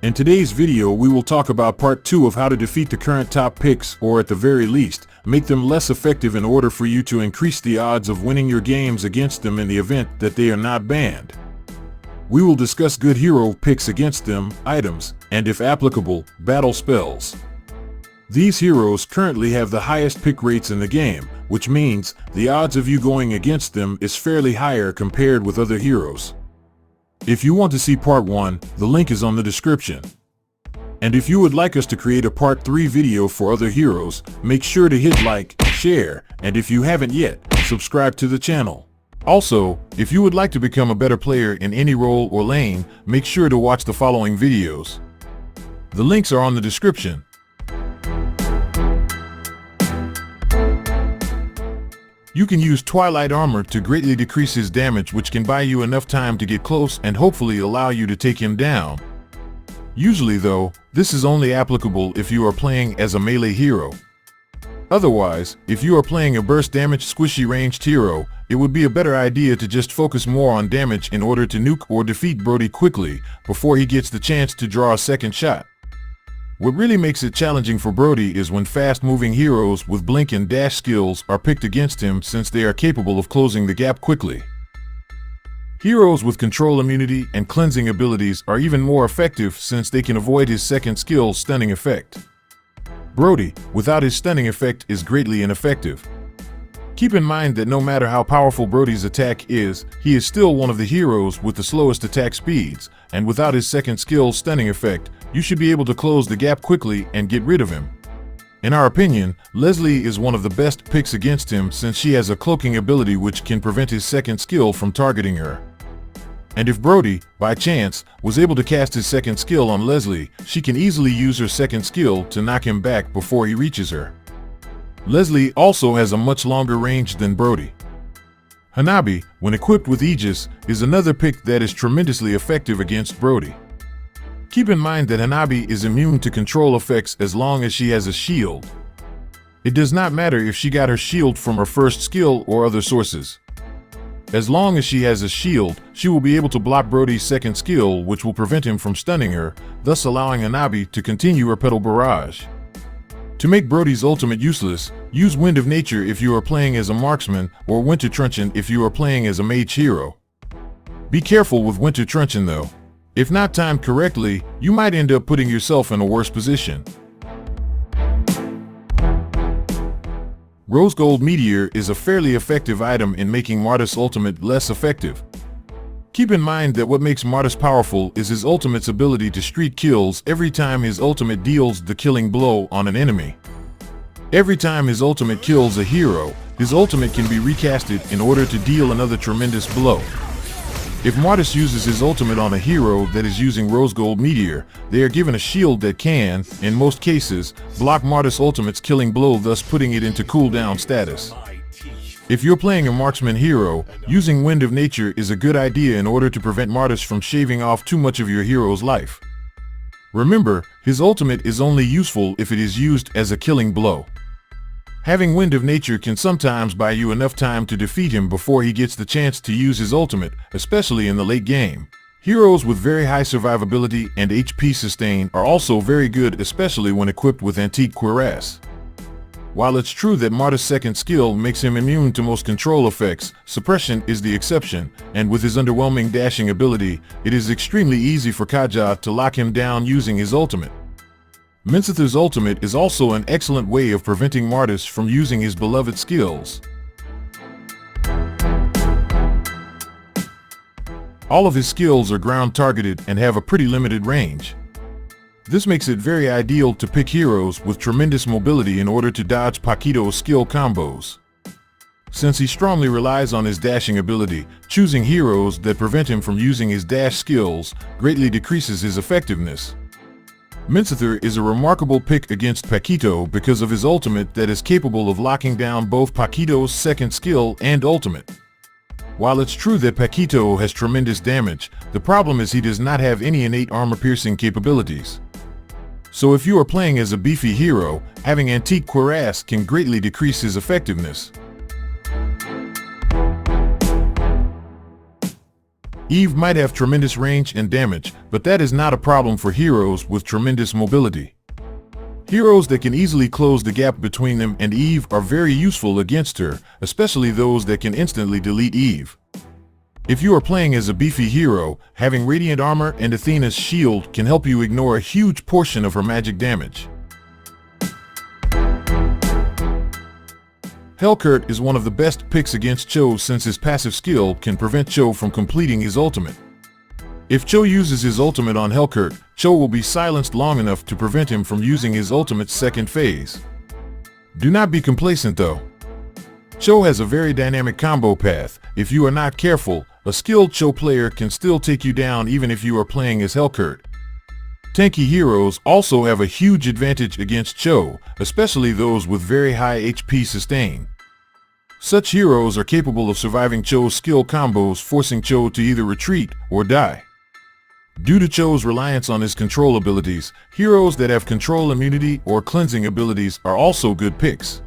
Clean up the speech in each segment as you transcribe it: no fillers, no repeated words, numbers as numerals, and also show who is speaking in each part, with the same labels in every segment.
Speaker 1: In today's video we will talk about part 2 of how to defeat the current top picks, or at the very least, make them less effective in order for you to increase the odds of winning your games against them in the event that they are not banned. We will discuss good hero picks against them, items, and if applicable, battle spells. These heroes currently have the highest pick rates in the game, which means the odds of you going against them is fairly higher compared with other heroes. If you want to see part 1, the link is on the description. And if you would like us to create a part 3 video for other heroes, make sure to hit like, share, and if you haven't yet, subscribe to the channel. Also, if you would like to become a better player in any role or lane, make sure to watch the following videos. The links are on the description. You can use Twilight Armor to greatly decrease his damage, which can buy you enough time to get close and hopefully allow you to take him down. Usually though, this is only applicable if you are playing as a melee hero. Otherwise, if you are playing a burst damage squishy ranged hero, it would be a better idea to just focus more on damage in order to nuke or defeat Brody quickly before he gets the chance to draw a second shot. What really makes it challenging for Brody is when fast-moving heroes with blink and dash skills are picked against him, since they are capable of closing the gap quickly. Heroes with control immunity and cleansing abilities are even more effective since they can avoid his second skill stunning effect. Brody, without his stunning effect, is greatly ineffective. Keep in mind that no matter how powerful Brody's attack is, he is still one of the heroes with the slowest attack speeds, and without his second skill stunning effect, you should be able to close the gap quickly and get rid of him. In our opinion, Leslie is one of the best picks against him since she has a cloaking ability which can prevent his second skill from targeting her. And if Brody, by chance, was able to cast his second skill on Leslie, she can easily use her second skill to knock him back before he reaches her. Leslie also has a much longer range than Brody. Hanabi, when equipped with Aegis, is another pick that is tremendously effective against Brody. Keep in mind that Hanabi is immune to control effects as long as she has a shield. It does not matter if she got her shield from her first skill or other sources. As long as she has a shield, she will be able to block Brody's second skill, which will prevent him from stunning her, thus allowing Hanabi to continue her Petal Barrage. To make Brody's ultimate useless, use Wind of Nature if you are playing as a marksman, or Winter Truncheon if you are playing as a mage hero. Be careful with Winter Truncheon though. If not timed correctly, you might end up putting yourself in a worse position. Rose Gold Meteor is a fairly effective item in making Martis' ultimate less effective. Keep in mind that what makes Martis powerful is his ultimate's ability to streak kills every time his ultimate deals the killing blow on an enemy. Every time his ultimate kills a hero, his ultimate can be recasted in order to deal another tremendous blow. If Martis uses his ultimate on a hero that is using Rose Gold Meteor, they are given a shield that can, in most cases, block Martis' ultimate's killing blow, thus putting it into cooldown status. If you're playing a marksman hero, using Wind of Nature is a good idea in order to prevent Martis from shaving off too much of your hero's life. Remember, his ultimate is only useful if it is used as a killing blow. Having Wind of Nature can sometimes buy you enough time to defeat him before he gets the chance to use his ultimate, especially in the late game. Heroes with very high survivability and HP sustain are also very good, especially when equipped with Antique Cuirass. While it's true that Martis' second skill makes him immune to most control effects, suppression is the exception, and with his underwhelming dashing ability, it is extremely easy for Kaja to lock him down using his ultimate. Minsithar's ultimate is also an excellent way of preventing Martis from using his beloved skills. All of his skills are ground targeted and have a pretty limited range. This makes it very ideal to pick heroes with tremendous mobility in order to dodge Paquito's skill combos. Since he strongly relies on his dashing ability, choosing heroes that prevent him from using his dash skills greatly decreases his effectiveness. Minsithar is a remarkable pick against Paquito because of his ultimate that is capable of locking down both Paquito's second skill and ultimate. While it's true that Paquito has tremendous damage, the problem is he does not have any innate armor-piercing capabilities. So if you are playing as a beefy hero, having Antique Cuirass can greatly decrease his effectiveness. Eve might have tremendous range and damage, but that is not a problem for heroes with tremendous mobility. Heroes that can easily close the gap between them and Eve are very useful against her, especially those that can instantly delete Eve. If you are playing as a beefy hero, having radiant armor and Athena's shield can help you ignore a huge portion of her magic damage. Hellcurt is one of the best picks against Cho since his passive skill can prevent Cho from completing his ultimate. If Cho uses his ultimate on Hellcurt, Cho will be silenced long enough to prevent him from using his ultimate's second phase. Do not be complacent though. Cho has a very dynamic combo path. If you are not careful, a skilled Cho player can still take you down even if you are playing as Hellcurt. Tanky heroes also have a huge advantage against Cho, especially those with very high HP sustain. Such heroes are capable of surviving Cho's skill combos, forcing Cho to either retreat or die. Due to Cho's reliance on his control abilities, heroes that have control immunity or cleansing abilities are also good picks.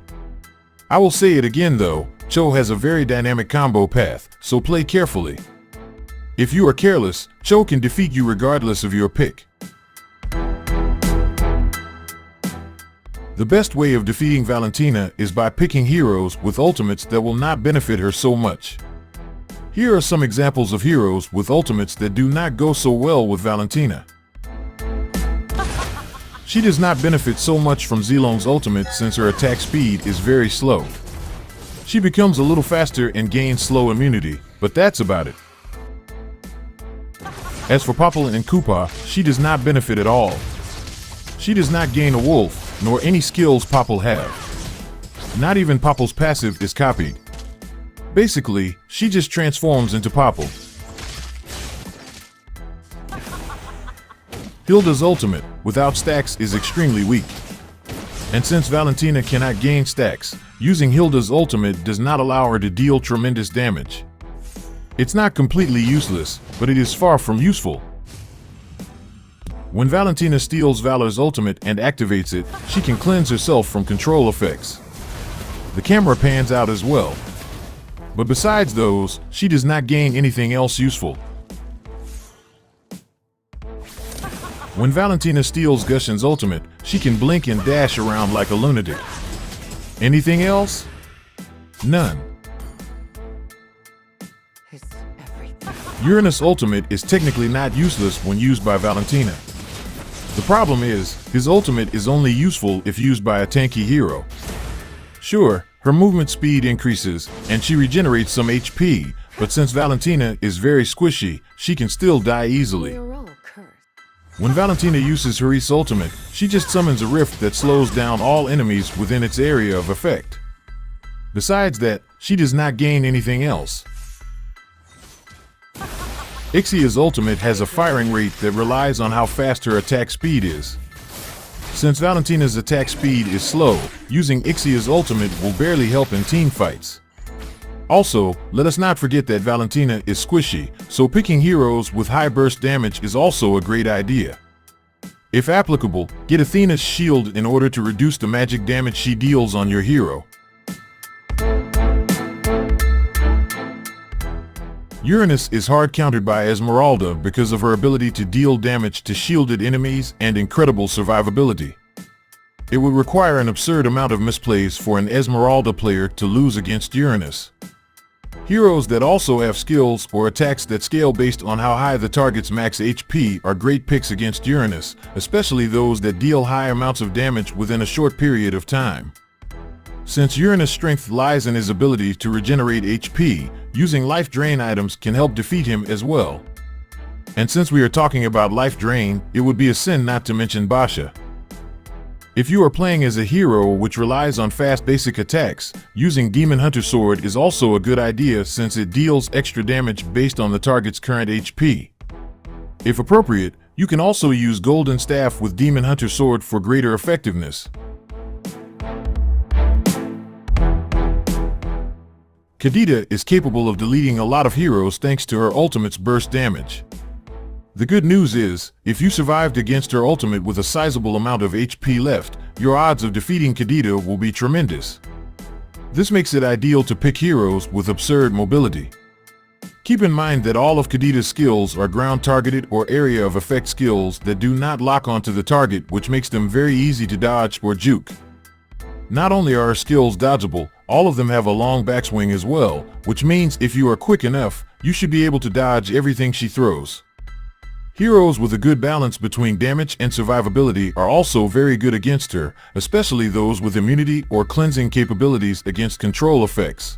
Speaker 1: I will say it again though, Cho has a very dynamic combo path, so play carefully. If you are careless, Cho can defeat you regardless of your pick. The best way of defeating Valentina is by picking heroes with ultimates that will not benefit her so much. Here are some examples of heroes with ultimates that do not go so well with Valentina. She does not benefit so much from Zilong's ultimate since her attack speed is very slow. She becomes a little faster and gains slow immunity, but that's about it. As for Popple and Koopa, she does not benefit at all. She does not gain a wolf, nor any skills Popple have. Not even Popple's passive is copied. Basically, she just transforms into Popple. Hilda's ultimate, without stacks, is extremely weak. And since Valentina cannot gain stacks, using Hilda's ultimate does not allow her to deal tremendous damage. It's not completely useless, but it is far from useful. When Valentina steals Valor's ultimate and activates it, she can cleanse herself from control effects. The camera pans out as well. But besides those, she does not gain anything else useful. When Valentina steals Gusion's ultimate, she can blink and dash around like a lunatic. Anything else? None. Uranus' ultimate is technically not useless when used by Valentina. The problem is, his ultimate is only useful if used by a tanky hero. Sure, her movement speed increases, and she regenerates some HP, but since Valentina is very squishy, she can still die easily. When Valentina uses Haris' ultimate, she just summons a rift that slows down all enemies within its area of effect. Besides that, she does not gain anything else. Ixia's ultimate has a firing rate that relies on how fast her attack speed is. Since Valentina's attack speed is slow, using Ixia's ultimate will barely help in team fights. Also, let us not forget that Valentina is squishy, so picking heroes with high burst damage is also a great idea. If applicable, get Athena's shield in order to reduce the magic damage she deals on your hero. Uranus is hard countered by Esmeralda because of her ability to deal damage to shielded enemies and incredible survivability. It would require an absurd amount of misplays for an Esmeralda player to lose against Uranus. Heroes that also have skills or attacks that scale based on how high the target's max HP are great picks against Uranus, especially those that deal high amounts of damage within a short period of time. Since Uranus' strength lies in his ability to regenerate HP, using life drain items can help defeat him as well. And since we are talking about life drain, it would be a sin not to mention Basha. If you are playing as a hero which relies on fast basic attacks, using Demon Hunter Sword is also a good idea since it deals extra damage based on the target's current HP. If appropriate, you can also use Golden Staff with Demon Hunter Sword for greater effectiveness. Kadita is capable of deleting a lot of heroes thanks to her ultimate's burst damage. The good news is, if you survived against her ultimate with a sizable amount of HP left, your odds of defeating Kadita will be tremendous. This makes it ideal to pick heroes with absurd mobility. Keep in mind that all of Kadita's skills are ground targeted or area of effect skills that do not lock onto the target, which makes them very easy to dodge or juke. Not only are her skills dodgeable, all of them have a long backswing as well, which means if you are quick enough, you should be able to dodge everything she throws. Heroes with a good balance between damage and survivability are also very good against her, especially those with immunity or cleansing capabilities against control effects.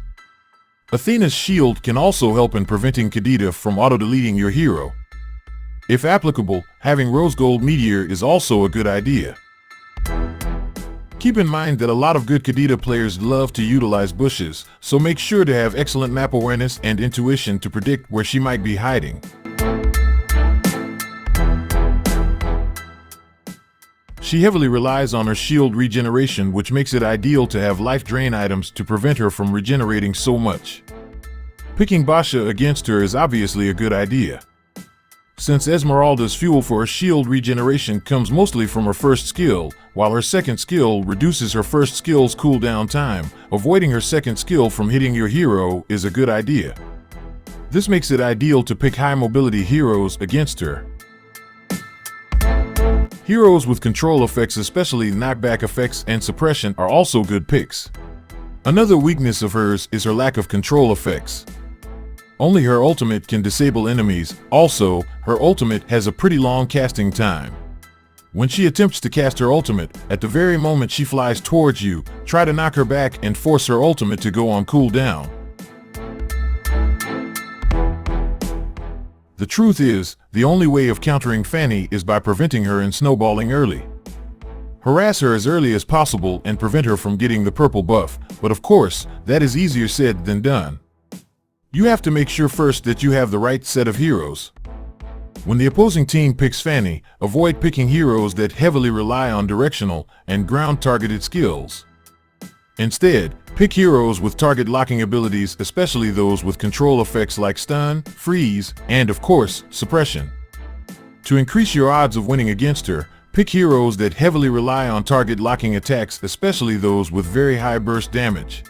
Speaker 1: Athena's shield can also help in preventing Kadita from auto-deleting your hero. If applicable, having Rose Gold Meteor is also a good idea. Keep in mind that a lot of good Kadita players love to utilize bushes, so make sure to have excellent map awareness and intuition to predict where she might be hiding. She heavily relies on her shield regeneration, which makes it ideal to have life drain items to prevent her from regenerating so much. Picking Basha against her is obviously a good idea, since Esmeralda's fuel for her shield regeneration comes mostly from her first skill, while her second skill reduces her first skill's cooldown time. Avoiding her second skill from hitting your hero is a good idea. This makes it ideal to pick high mobility heroes against her. Heroes with control effects, especially knockback effects and suppression, are also good picks. Another weakness of hers is her lack of control effects. Only her ultimate can disable enemies. Also, her ultimate has a pretty long casting time. When she attempts to cast her ultimate, at the very moment she flies towards you, try to knock her back and force her ultimate to go on cooldown. The truth is, the only way of countering Fanny is by preventing her and snowballing early. Harass her as early as possible and prevent her from getting the purple buff, but of course, that is easier said than done. You have to make sure first that you have the right set of heroes. When the opposing team picks Fanny, avoid picking heroes that heavily rely on directional and ground-targeted skills. Instead, pick heroes with target locking abilities, especially those with control effects like stun, freeze, and of course, suppression. To increase your odds of winning against her, pick heroes that heavily rely on target locking attacks, especially those with very high burst damage.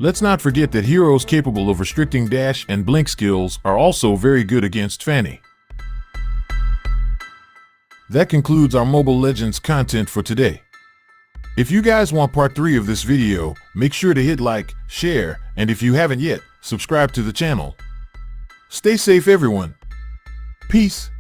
Speaker 1: Let's not forget that heroes capable of restricting dash and blink skills are also very good against Fanny. That concludes our Mobile Legends content for today. If you guys want part 3 of this video, make sure to hit like, share, and if you haven't yet, subscribe to the channel. Stay safe everyone. Peace.